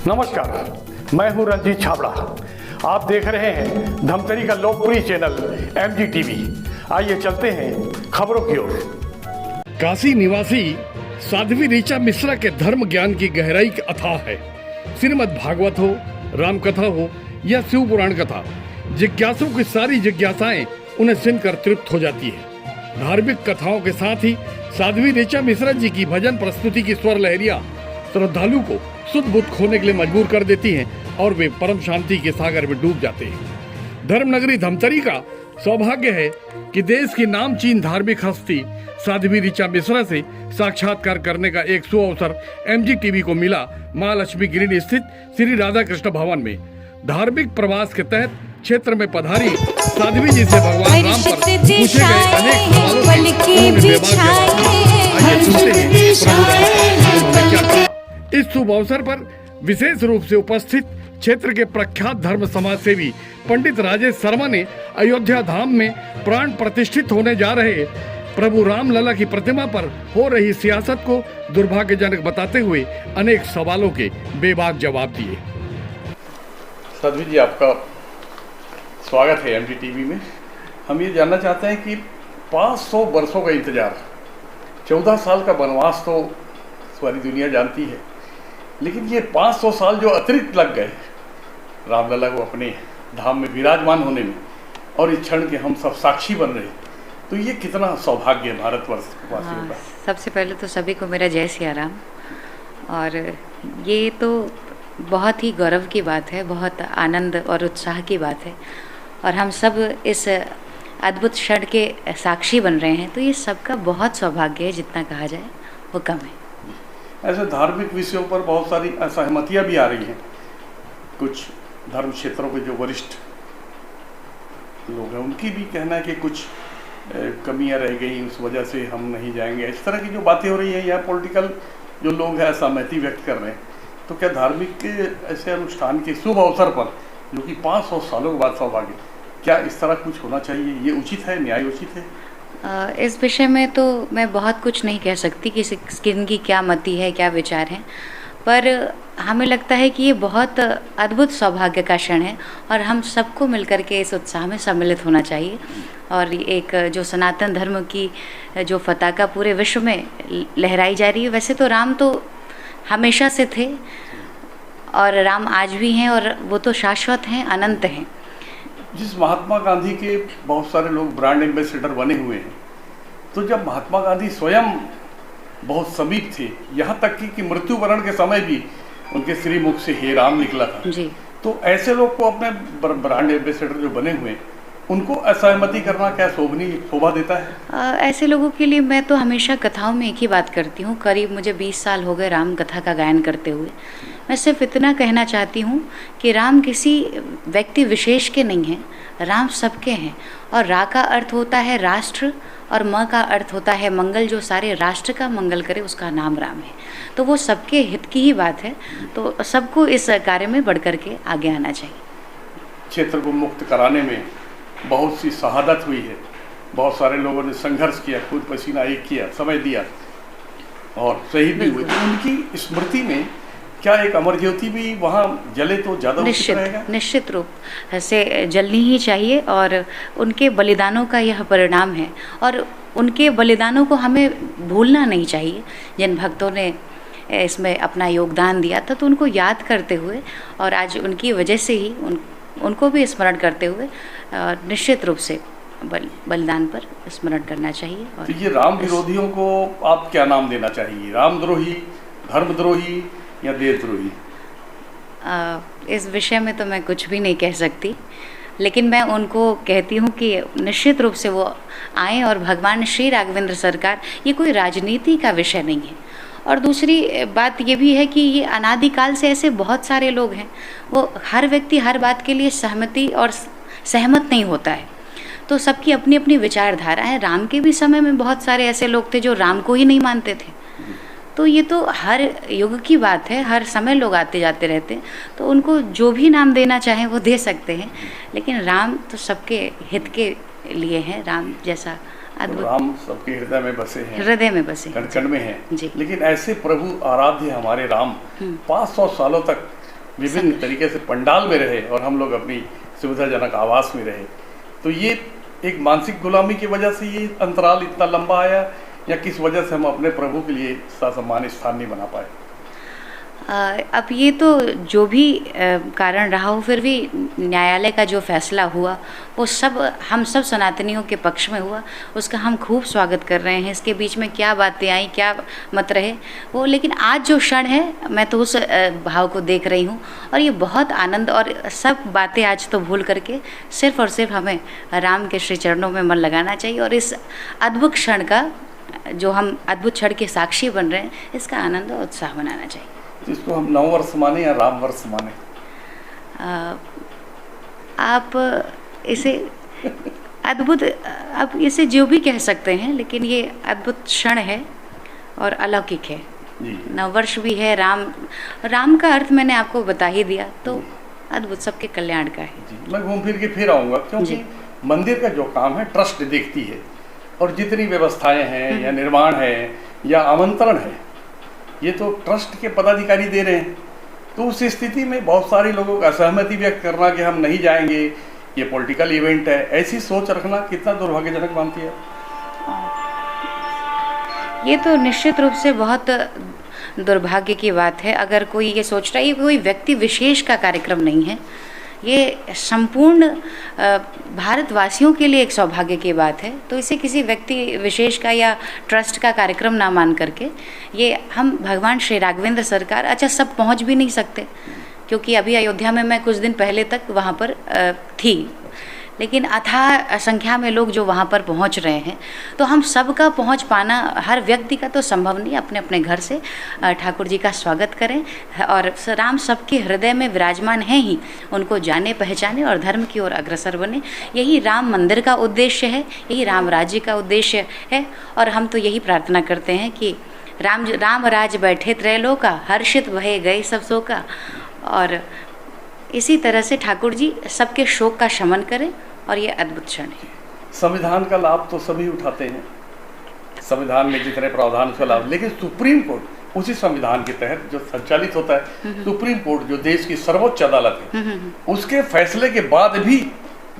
नमस्कार, मैं हूं रंजीत छाबड़ा। आप देख रहे हैं धमतरी का लोकप्रिय चैनल MGTV। आइए चलते हैं खबरों की ओर। काशी निवासी साध्वी ऋचा मिश्रा के धर्म ज्ञान की गहराई अथाह है। श्रीमद् भागवत हो, राम कथा हो या शिव पुराण कथा, जिज्ञासुओं की सारी जिज्ञासाएं उन्हें सुनकर तृप्त हो जाती है। धार्मिक कथाओं के साथ ही साध्वी ऋचा मिश्रा जी की भजन प्रस्तुति की स्वर लहरियां श्रद्धालु को शुद्ध बुद्ध खोने के लिए मजबूर कर देती हैं और वे परम शांति के सागर में डूब जाते हैं। धर्मनगरी धमतरी का सौभाग्य है कि देश की नामचीन धार्मिक हस्ती साध्वी ऋचा मिश्रा से साक्षात्कार करने का एक सुअवसर MGTV को मिला। महालक्ष्मी ग्रीन स्थित श्री राधा कृष्ण भवन में धार्मिक प्रवास के तहत क्षेत्र में पधारी साध्वी जी से भगवान राम पर पूछे गए अनेक सवालों के उन्होंने बेबाक जवाब दिए। आइए सुनते हैं प्रभु राम उन्होंने क्या कहा। इस शुभ अवसर पर विशेष रूप से उपस्थित क्षेत्र के प्रख्यात धर्म समाज सेवी पंडित राजेश शर्मा ने अयोध्या धाम में प्राण प्रतिष्ठित होने जा रहे प्रभु राम लला की प्रतिमा पर हो रही सियासत को दुर्भाग्यजनक बताते हुए अनेक सवालों के बेबाक जवाब दिए। साध्वी जी, आपका स्वागत है MGTV में। हम ये जानना चाहते हैं कि 500 वर्षों का इंतजार, 14 साल का वनवास तो सारी दुनिया जानती है, लेकिन ये 500 साल जो अतिरिक्त लग गए रामलला को अपने धाम में विराजमान होने में, और इस क्षण के हम सब साक्षी बन रहे, तो ये कितना सौभाग्य है भारतवर्ष वासियों का। सबसे पहले तो सभी को मेरा जय सिया राम। और ये तो बहुत ही गौरव की बात है, बहुत आनंद और उत्साह की बात है, और हम सब इस अद्भुत क्षण के साक्षी बन रहे हैं, तो ये सबका बहुत सौभाग्य है। जितना कहा जाए वो कम है। ऐसे धार्मिक विषयों पर बहुत सारी असहमतियां भी आ रही हैं। कुछ धर्म क्षेत्रों के जो वरिष्ठ लोग हैं उनकी भी कहना है कि कुछ कमियां रह गई, उस वजह से हम नहीं जाएंगे। इस तरह की जो बातें हो रही हैं, या पॉलिटिकल जो लोग हैं असहमति व्यक्त कर रहे हैं, तो क्या धार्मिक के ऐसे अनुष्ठान के शुभ अवसर पर, जो कि 500 सालों के बाद सौभाग्य, क्या इस तरह कुछ होना चाहिए? ये उचित है, न्याय उचित है? इस विषय में तो मैं बहुत कुछ नहीं कह सकती कि किनकी क्या मति है, क्या विचार है, पर हमें लगता है कि ये बहुत अद्भुत सौभाग्य का क्षण है और हम सबको मिलकर के इस उत्साह में सम्मिलित होना चाहिए। और एक जो सनातन धर्म की जो पताका पूरे विश्व में लहराई जा रही है, वैसे तो राम तो हमेशा से थे और राम आज भी हैं, और वो तो शाश्वत हैं, अनंत हैं। जिस महात्मा गांधी के बहुत सारे लोग ब्रांड एम्बेसडर बने हुए हैं, तो जब महात्मा गांधी स्वयं बहुत समीप थे, यहाँ तक कि मृत्यु वरण के समय भी उनके श्रीमुख से हे राम निकला था जी, तो ऐसे लोग को अपने ब्रांड एम्बेसडर जो बने हुए हैं, उनको असहमति करना क्या शोभा देता है? ऐसे लोगों के लिए मैं तो हमेशा कथाओं में एक ही बात करती हूँ। करीब मुझे 20 साल हो गए राम कथा का गायन करते हुए। मैं सिर्फ इतना कहना चाहती हूँ कि राम किसी व्यक्ति विशेष के नहीं हैं, राम सबके हैं। और रा का अर्थ होता है राष्ट्र, और म का अर्थ होता है मंगल। जो सारे राष्ट्र का मंगल करे उसका नाम राम है। तो वो सबके हित की ही बात है, तो सबको इस कार्य में बढ़ कर के आगे आना चाहिए। क्षेत्र को मुक्त कराने में बहुत सी शहादत हुई है, बहुत सारे लोगों ने संघर्ष किया, खुद पसीना एक किया, समय दिया और शहीद भी हुए। तो उनकी स्मृति में क्या एक अमर ज्योति भी वहाँ जले तो ज़्यादा उचित रहेगा? निश्चित रूप से जलनी ही चाहिए, और उनके बलिदानों का यह परिणाम है, और उनके बलिदानों को हमें भूलना नहीं चाहिए। जिन भक्तों ने इसमें अपना योगदान दिया था, तो उनको याद करते हुए और आज उनकी वजह से ही उनको भी स्मरण करते हुए निश्चित रूप से बलिदान पर स्मरण करना चाहिए। और तो ये राम विरोधियों को आप क्या नाम देना चाहिए? रामद्रोही, धर्मद्रोही या देशद्रोही? इस विषय में तो मैं कुछ भी नहीं कह सकती, लेकिन मैं उनको कहती हूँ कि निश्चित रूप से वो आएँ। और भगवान श्री राघवेंद्र सरकार, ये कोई राजनीति का विषय नहीं है। और दूसरी बात ये भी है कि ये अनादिकाल से ऐसे बहुत सारे लोग हैं, वो हर व्यक्ति हर बात के लिए सहमति और सहमत नहीं होता है, तो सबकी अपनी अपनी विचारधारा है। राम के भी समय में बहुत सारे ऐसे लोग थे जो राम को ही नहीं मानते थे। तो ये तो हर युग की बात है, हर समय लोग आते जाते रहते हैं, तो उनको जो भी नाम देना चाहें वो दे सकते हैं, लेकिन राम तो सबके हित के लिए है। राम जैसा तो राम सबके हृदय में बसे हैं, हृदय में बसे कण कण में हैं जी। लेकिन ऐसे प्रभु आराध्य हमारे राम 500 सालों तक विभिन्न तरीके से पंडाल में रहे और हम लोग अपनी सुविधाजनक आवास में रहे। तो ये एक मानसिक गुलामी की वजह से ये अंतराल इतना लंबा आया, या किस वजह से हम अपने प्रभु के लिए ससम्मान स्थान नहीं बना पाए? अब ये तो जो भी कारण रहा हो, फिर भी न्यायालय का जो फैसला हुआ वो सब हम सब सनातनियों के पक्ष में हुआ, उसका हम खूब स्वागत कर रहे हैं। इसके बीच में क्या बातें आई, क्या मत रहे वो, लेकिन आज जो क्षण है मैं तो उस भाव को देख रही हूँ और ये बहुत आनंद, और सब बातें आज तो भूल करके सिर्फ और सिर्फ हमें राम के श्री चरणों में मन लगाना चाहिए और इस अद्भुत क्षण का, जो हम अद्भुत क्षण के साक्षी बन रहे हैं, इसका आनंद और उत्साह मनाना चाहिए। इसको हम नववर्ष माने या राम वर्ष माने? आप इसे अद्भुत, आप इसे जो भी कह सकते हैं, लेकिन ये अद्भुत क्षण है और अलौकिक है। नववर्ष भी है, राम का अर्थ मैंने आपको बता ही दिया, तो अद्भुत सबके कल्याण का है। मैं घूम फिर के फिर आऊँगा, क्योंकि मंदिर का जो काम है ट्रस्ट देखती है, और जितनी व्यवस्थाएं हैं या निर्माण है या आमंत्रण है, ये तो ट्रस्ट के पदाधिकारी दे रहे हैं। तो उस स्थिति में बहुत सारे लोगों का असहमति व्यक्त करना कि हम नहीं जाएंगे, ये पॉलिटिकल इवेंट है, ऐसी सोच रखना कितना दुर्भाग्यजनक मानती है? ये तो निश्चित रूप से बहुत दुर्भाग्य की बात है। अगर कोई ये सोच रहा है, ये कोई व्यक्ति विशेष का कार्यक्रम नहीं है, ये संपूर्ण भारतवासियों के लिए एक सौभाग्य की बात है। तो इसे किसी व्यक्ति विशेष का या ट्रस्ट का कार्यक्रम ना मान करके, ये हम भगवान श्री राघवेंद्र सरकार, अच्छा सब पहुंच भी नहीं सकते, क्योंकि अभी अयोध्या में मैं कुछ दिन पहले तक वहाँ पर थी, लेकिन अथाह संख्या में लोग जो वहाँ पर पहुँच रहे हैं, तो हम सबका पहुँच पाना हर व्यक्ति का तो संभव नहीं। अपने अपने घर से ठाकुर जी का स्वागत करें, और राम सबके हृदय में विराजमान हैं ही, उनको जाने पहचाने और धर्म की ओर अग्रसर बने। यही राम मंदिर का उद्देश्य है, यही राम राज्य का उद्देश्य है, और हम तो यही प्रार्थना करते हैं कि राम राज बैठे त्रैलोका, हर्षित भये गए सब शोका, और इसी तरह से ठाकुर जी सबके शोक का शमन करें, और ये अद्भुत क्षण है। संविधान का लाभ तो सभी उठाते हैं, संविधान में जितने प्रावधान उसका लाभ, लेकिन सुप्रीम कोर्ट उसी संविधान के तहत जो संचालित होता है, सुप्रीम कोर्ट जो देश की सर्वोच्च अदालत है, उसके फैसले के बाद भी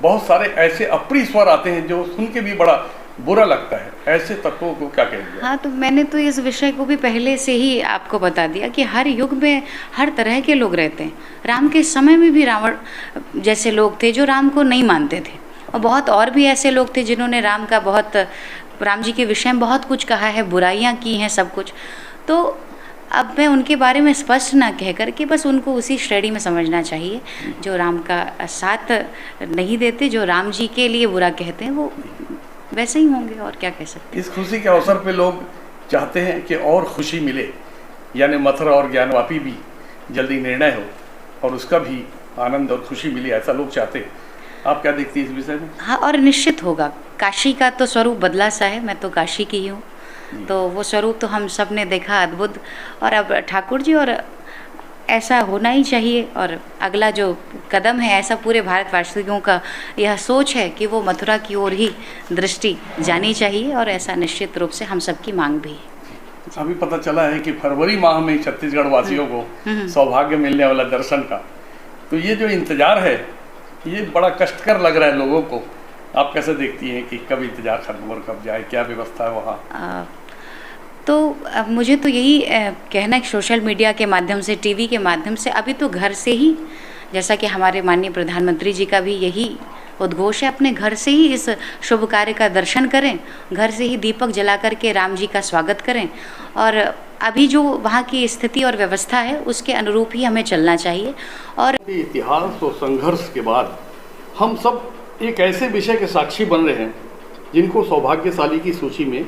बहुत सारे ऐसे अप्रिय स्वर आते हैं जो सुन के भी बड़ा बुरा लगता है। ऐसे तत्वों को क्या कहेंगे? हाँ, तो मैंने तो इस विषय को भी पहले से ही आपको बता दिया कि हर युग में हर तरह के लोग रहते हैं। राम के समय में भी रावण जैसे लोग थे जो राम को नहीं मानते थे, और बहुत और भी ऐसे लोग थे जिन्होंने राम जी के विषय में बहुत कुछ कहा है, बुराइयाँ की हैं, सब कुछ। तो अब मैं उनके बारे में स्पष्ट ना कह करके बस उनको उसी श्रेणी में समझना चाहिए जो राम का साथ नहीं देते, जो राम जी के लिए बुरा कहते हैं, वो वैसे ही होंगे, और क्या कह सकते। इस खुशी के अवसर पे लोग चाहते हैं कि और खुशी मिले, यानी मथुरा और ज्ञानवापी भी जल्दी निर्णय हो और उसका भी आनंद और खुशी मिले, ऐसा लोग चाहते हैं। आप क्या देखती हैं इस विषय में? हाँ, और निश्चित होगा। काशी का तो स्वरूप बदला सा है, मैं तो काशी की ही हूँ, तो वो स्वरूप तो हम सब ने देखा, अद्भुत। और अब ठाकुर जी, और ऐसा होना ही चाहिए, और अगला जो कदम है, ऐसा पूरे भारतवासियों का यह सोच है कि वो मथुरा की ओर ही दृष्टि जानी चाहिए, और ऐसा निश्चित रूप से हम सबकी मांग भी है। अभी पता चला है कि फरवरी माह में छत्तीसगढ़ वासियों को सौभाग्य मिलने वाला दर्शन का, तो ये जो इंतजार है ये बड़ा कष्टकर लग रहा है लोगों को। आप कैसे देखती हैं कि कब इंतजार खत्म और कब जाए, क्या व्यवस्था है वहाँ? तो अब मुझे तो यही कहना है, सोशल मीडिया के माध्यम से, टीवी के माध्यम से, अभी तो घर से ही, जैसा कि हमारे माननीय प्रधानमंत्री जी का भी यही उद्घोष है, अपने घर से ही इस शुभ कार्य का दर्शन करें, घर से ही दीपक जला करके राम जी का स्वागत करें, और अभी जो वहाँ की स्थिति और व्यवस्था है उसके अनुरूप ही हमें चलना चाहिए। और इतिहास और संघर्ष के बाद हम सब एक ऐसे विषय के साक्षी बन रहे हैं जिनको सौभाग्यशाली की सूची में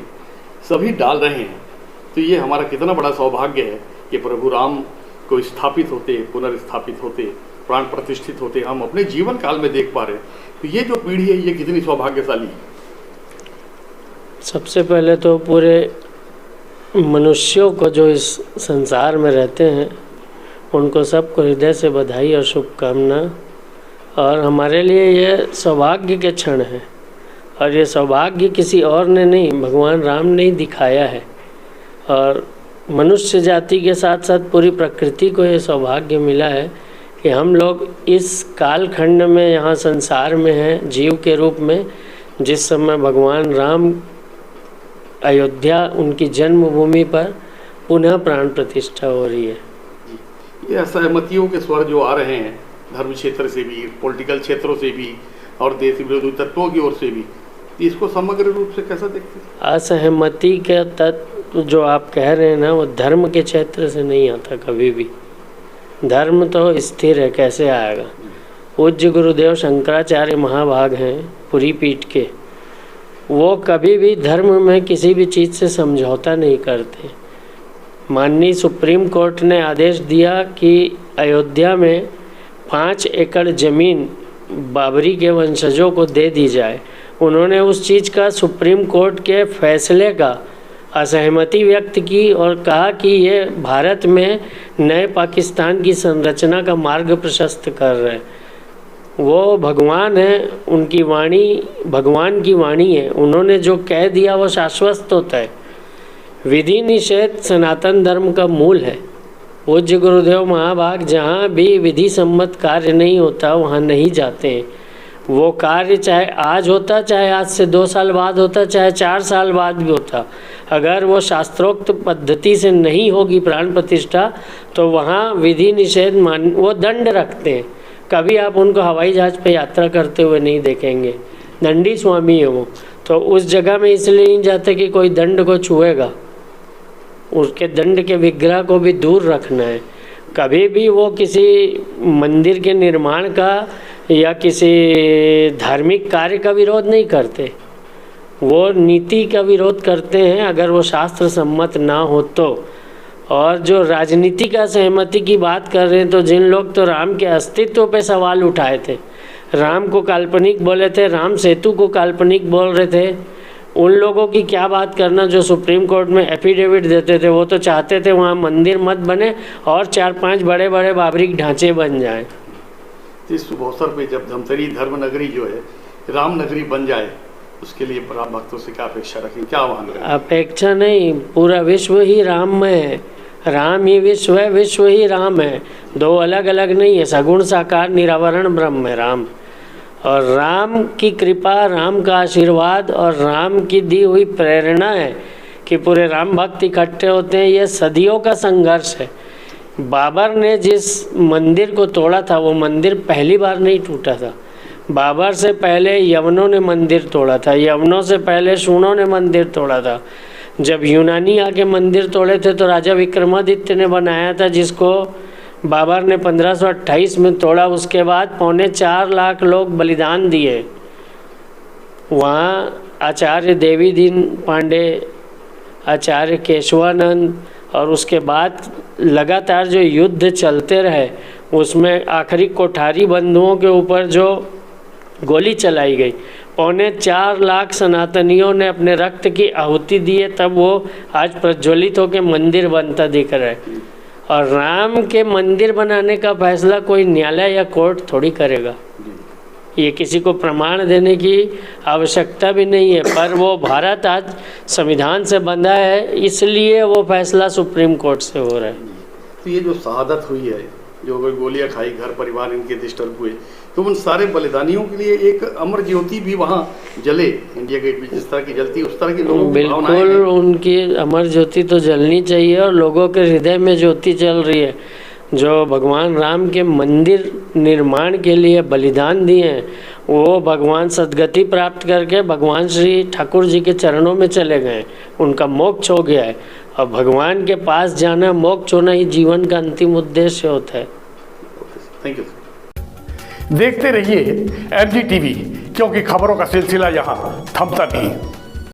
सभी डाल रहे हैं। तो ये हमारा कितना बड़ा सौभाग्य है कि प्रभु राम को स्थापित होते, पुनर्स्थापित होते, प्राण प्रतिष्ठित होते हम अपने जीवन काल में देख पा रहे हैं। तो ये जो पीढ़ी है ये कितनी सौभाग्यशाली है। सबसे पहले तो पूरे मनुष्यों को जो इस संसार में रहते हैं उनको सबको हृदय से बधाई और शुभकामना। और हमारे लिए ये सौभाग्य के क्षण है, और ये सौभाग्य किसी और ने नहीं, भगवान राम ने ही दिखाया है। और मनुष्य जाति के साथ साथ पूरी प्रकृति को ये सौभाग्य मिला है कि हम लोग इस कालखंड में यहाँ संसार में हैं जीव के रूप में, जिस समय भगवान राम अयोध्या उनकी जन्मभूमि पर पुनः प्राण प्रतिष्ठा हो रही है। ये असहमतियों के स्वर जो आ रहे हैं धर्म क्षेत्र से भी, पॉलिटिकल क्षेत्रों से भी और देश विरोधी तत्वों की ओर से भी, इसको समग्र रूप से कैसा देखते हैं? असहमति के तत्व जो आप कह रहे हैं ना, वो धर्म के क्षेत्र से नहीं आता कभी भी। धर्म तो स्थिर है, कैसे आएगा? पूज्य गुरुदेव शंकराचार्य महाभाग हैं पुरी पीठ के, वो कभी भी धर्म में किसी भी चीज़ से समझौता नहीं करते। माननीय सुप्रीम कोर्ट ने आदेश दिया कि अयोध्या में 5 एकड़ ज़मीन बाबरी के वंशजों को दे दी जाए। उन्होंने उस चीज़ का सुप्रीम कोर्ट के फैसले का असहमति व्यक्त की और कहा कि ये भारत में नए पाकिस्तान की संरचना का मार्ग प्रशस्त कर रहे हैं। वो भगवान है, उनकी वाणी भगवान की वाणी है, उन्होंने जो कह दिया वो शाश्वत होता है। विधि निषेध सनातन धर्म का मूल है। पूज्य गुरुदेव महाभाग जहाँ भी विधि सम्मत कार्य नहीं होता वहाँ नहीं जाते हैं। वो कार्य चाहे आज होता, चाहे आज से 2 साल बाद होता, चाहे 4 साल बाद भी होता, अगर वो शास्त्रोक्त पद्धति से नहीं होगी प्राण प्रतिष्ठा तो वहाँ विधि निषेध वो दंड रखते हैं। कभी आप उनको हवाई जहाज पे यात्रा करते हुए नहीं देखेंगे। दंडी स्वामी है वो, तो उस जगह में इसलिए नहीं जाते कि कोई दंड को छुएगा, उसके दंड के विग्रह को भी दूर रखना है। कभी भी वो किसी मंदिर के निर्माण का या किसी धार्मिक कार्य का विरोध नहीं करते, वो नीति का विरोध करते हैं अगर वो शास्त्र सम्मत ना हो तो। और जो राजनीति का सहमति की बात कर रहे हैं, तो जिन लोग तो राम के अस्तित्व पे सवाल उठाए थे, राम को काल्पनिक बोले थे, राम सेतु को काल्पनिक बोल रहे थे, उन लोगों की क्या बात करना जो सुप्रीम कोर्ट में एफिडेविट देते थे। वो तो चाहते थे वहाँ मंदिर मत बने और 4-5 बड़े बड़े बाबरी ढांचे बन जाएं। इस शुभ अवसर पे जब धमतरी धर्म नगरी जो है राम नगरी बन जाए, उसके लिए राम भक्तों से क्या अपेक्षा रखें, क्या आह्वान करें? अपेक्षा नहीं, पूरा विश्व ही राम में है। राम ही विश्व है, विश्व ही राम है, 2 अलग अलग नहीं है। सगुण साकार निरावरण ब्रह्म है राम। और राम की कृपा, राम का आशीर्वाद और राम की दी हुई प्रेरणा है कि पूरे राम भक्त इकट्ठे होते हैं। ये सदियों का संघर्ष है। बाबर ने जिस मंदिर को तोड़ा था वो मंदिर पहली बार नहीं टूटा था। बाबर से पहले यवनों ने मंदिर तोड़ा था, यवनों से पहले शूनों ने मंदिर तोड़ा था। जब यूनानी आके मंदिर तोड़े थे तो राजा विक्रमादित्य ने बनाया था, जिसको बाबर ने 1528 में तोड़ा। उसके बाद 4.25 लाख लोग बलिदान दिए। वहाँ आचार्य देवी दीन पांडे, आचार्य केशवानंद और उसके बाद लगातार जो युद्ध चलते रहे, उसमें आखिरी कोठारी बंधुओं के ऊपर जो गोली चलाई गई, 4.25 लाख सनातनियों ने अपने रक्त की आहुति दिए, तब वो आज प्रज्वलित होकर मंदिर बनता दिख रहा है। और राम के मंदिर बनाने का फैसला कोई न्यायालय या कोर्ट थोड़ी करेगा, ये किसी को प्रमाण देने की आवश्यकता भी नहीं है। पर वो भारत आज संविधान से बंधा है, इसलिए वो फैसला सुप्रीम कोर्ट से हो रहा है। तो ये जो शहादत हुई है, जो गोलियां खाई, घर परिवार इनके डिस्टर्ब हुए, तो उन सारे बलिदानियों के लिए एक अमर ज्योति भी वहाँ जले, इंडिया गेट भी जिस तरह की जलती, उस तरह की लोगों की भावनाएं हैं। बिल्कुल, उनकी अमर ज्योति तो जलनी चाहिए और लोगों के हृदय में ज्योति जल रही है। जो भगवान राम के मंदिर निर्माण के लिए बलिदान दिए हैं, वो भगवान सदगति प्राप्त करके भगवान श्री ठाकुर जी के चरणों में चले गए, उनका मोक्ष हो गया है। और भगवान के पास जाना, मोक्ष होना ही जीवन का अंतिम उद्देश्य होता है। Thank you. देखते रहिए MG TV, क्योंकि खबरों का सिलसिला यहाँ थमता नहीं।